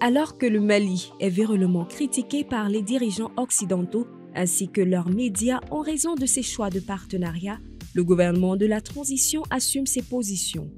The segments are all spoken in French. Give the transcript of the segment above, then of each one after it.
Alors que le Mali est véritablement critiqué par les dirigeants occidentaux ainsi que leurs médias en raison de ses choix de partenariat, le gouvernement de la transition assume ses positions.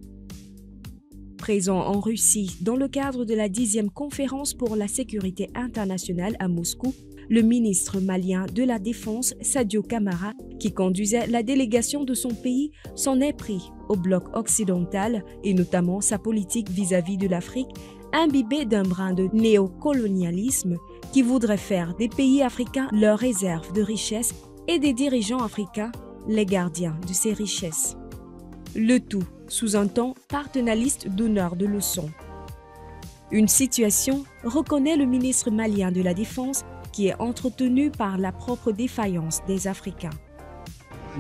Présent en Russie dans le cadre de la 10e conférence pour la sécurité internationale à Moscou, le ministre malien de la Défense, Sadio Camara, qui conduisait la délégation de son pays, s'en est pris au bloc occidental et notamment sa politique vis-à-vis de l'Afrique, imbibée d'un brin de néocolonialisme qui voudrait faire des pays africains leur réserve de richesses et des dirigeants africains les gardiens de ces richesses. Le tout sous un ton paternaliste donneur de leçons. Une situation, reconnaît le ministre malien de la Défense, qui est entretenue par la propre défaillance des Africains.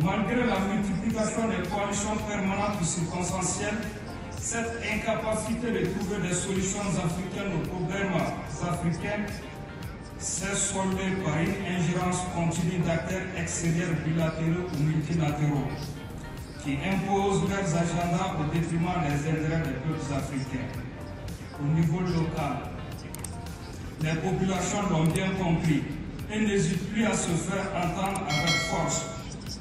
Malgré la multiplication des coalitions permanentes ou circonstancielles, cette incapacité de trouver des solutions africaines aux problèmes africains s'est soldée par une ingérence continue d'acteurs extérieurs bilatéraux ou multilatéraux qui imposent leurs agendas au détriment des intérêts des peuples africains. Au niveau local, les populations l'ont bien compris et n'hésitent plus à se faire entendre avec force.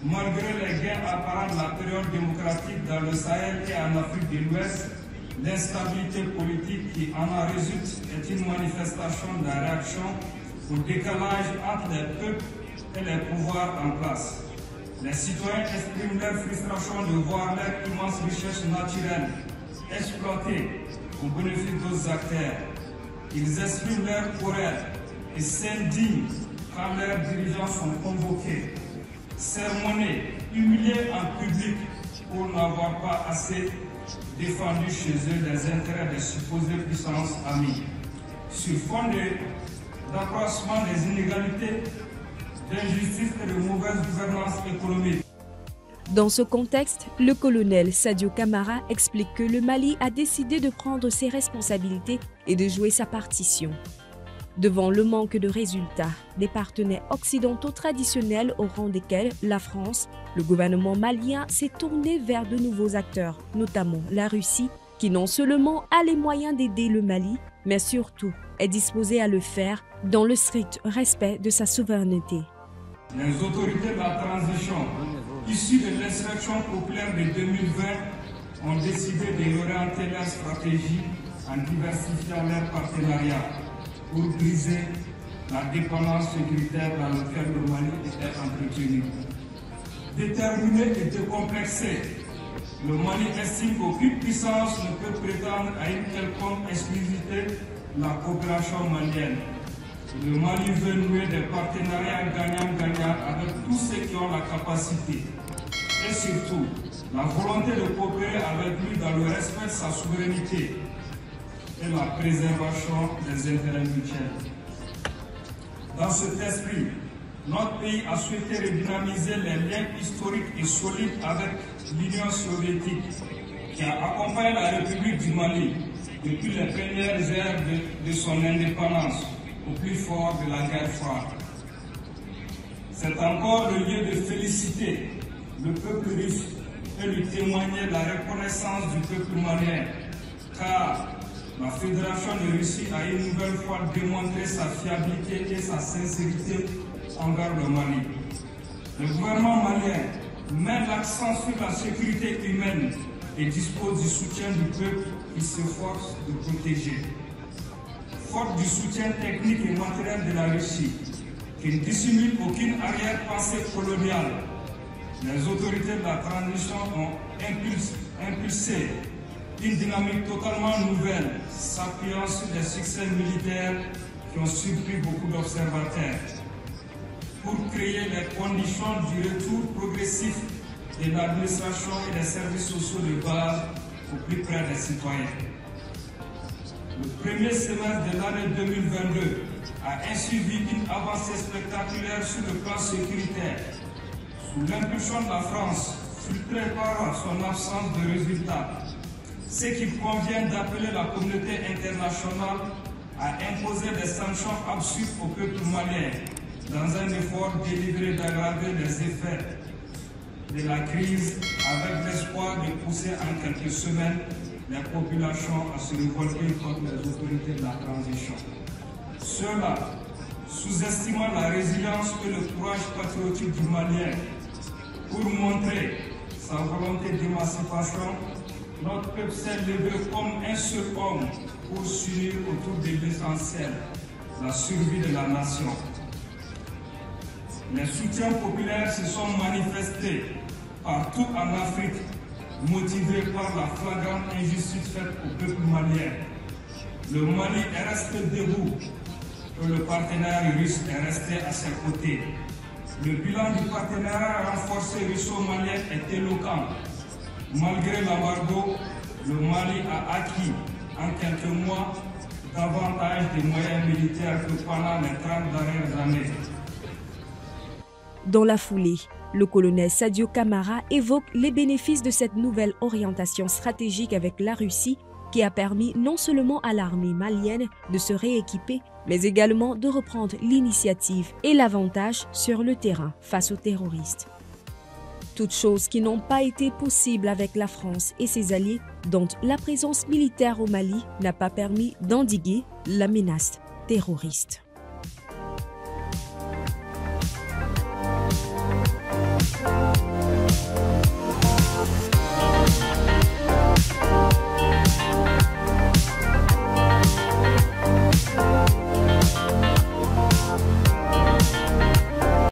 Malgré les gains apparents de la période démocratique dans le Sahel et en Afrique de l'Ouest, l'instabilité politique qui en résulte est une manifestation de la réaction au décalage entre les peuples et les pouvoirs en place. Les citoyens expriment leur frustration de voir leur immense richesse naturelle exploitée au bénéfice d'autres acteurs. Ils expriment leur colère et s'indignent quand leurs dirigeants sont convoqués, sermonnés, humiliés en public pour n'avoir pas assez défendu chez eux les intérêts des supposées puissances amies. Sur fond d'accroissement des inégalités, d'injustice et de mauvaise gouvernance économique. Dans ce contexte, le colonel Sadio Camara explique que le Mali a décidé de prendre ses responsabilités et de jouer sa partition. Devant le manque de résultats des partenaires occidentaux traditionnels au rang desquels la France, le gouvernement malien s'est tourné vers de nouveaux acteurs, notamment la Russie, qui non seulement a les moyens d'aider le Mali, mais surtout est disposée à le faire dans le strict respect de sa souveraineté. Les autorités de la transition, issues de l'insurrection populaire de 2020, ont décidé de réorienter leur stratégie en diversifiant leurs partenariats pour briser la dépendance sécuritaire dans laquelle le Mali était entretenu. Déterminé et décomplexé, le Mali estime qu'aucune puissance ne peut prétendre à une quelconque exclusivité de la coopération malienne. Le Mali veut nouer des partenariats gagnant-gagnant avec tous ceux qui ont la capacité et surtout la volonté de coopérer avec lui dans le respect de sa souveraineté et la préservation des intérêts mutuels. Dans cet esprit, notre pays a souhaité redynamiser les liens historiques et solides avec l'Union soviétique qui a accompagné la République du Mali depuis les premières heures de son indépendance au plus fort de la guerre froide. C'est encore le lieu de féliciter le peuple russe et lui témoigner de la reconnaissance du peuple malien, car la Fédération de Russie a une nouvelle fois démontré sa fiabilité et sa sincérité envers le Mali. Le gouvernement malien met l'accent sur la sécurité humaine et dispose du soutien du peuple qui s'efforce de protéger. Faute du soutien technique et matériel de la Russie, qui ne dissimule aucune arrière-pensée coloniale, les autorités de la transition ont impulsé une dynamique totalement nouvelle, s'appuyant sur des succès militaires qui ont surpris beaucoup d'observateurs, pour créer les conditions du retour progressif de l'administration et des services sociaux de base au plus près des citoyens. Le premier semestre de l'année 2022 a ainsi vu une avancée spectaculaire sur le plan sécuritaire. Sous l'impulsion de la France, frustrée par son absence de résultats, ce qu'il convient d'appeler la communauté internationale à imposer des sanctions absurdes au peuple malien dans un effort délibéré d'aggraver les effets de la crise avec l'espoir de pousser en quelques semaines les populations à se révolter contre les autorités de la transition. Ceux-là, sous-estimant la résilience et le courage patriotique du Malien, pour montrer sa volonté d'émancipation, notre peuple s'est levé comme un seul homme pour s'unir autour de l'essentiel, la survie de la nation. Les soutiens populaires se sont manifestés partout en Afrique, motivés par la flagrante injustice faite au peuple malien. Le Mali est resté debout et le partenaire russe est resté à ses côtés. Le bilan du partenariat renforcé russo-malien est éloquent. Malgré l'embargo, le Mali a acquis en quelques mois davantage de moyens militaires que pendant les 30 dernières années. Dans la foulée, le colonel Sadio Camara évoque les bénéfices de cette nouvelle orientation stratégique avec la Russie qui a permis non seulement à l'armée malienne de se rééquiper, mais également de reprendre l'initiative et l'avantage sur le terrain face aux terroristes. Toutes choses qui n'ont pas été possibles avec la France et ses alliés, dont la présence militaire au Mali n'a pas permis d'endiguer la menace terroriste.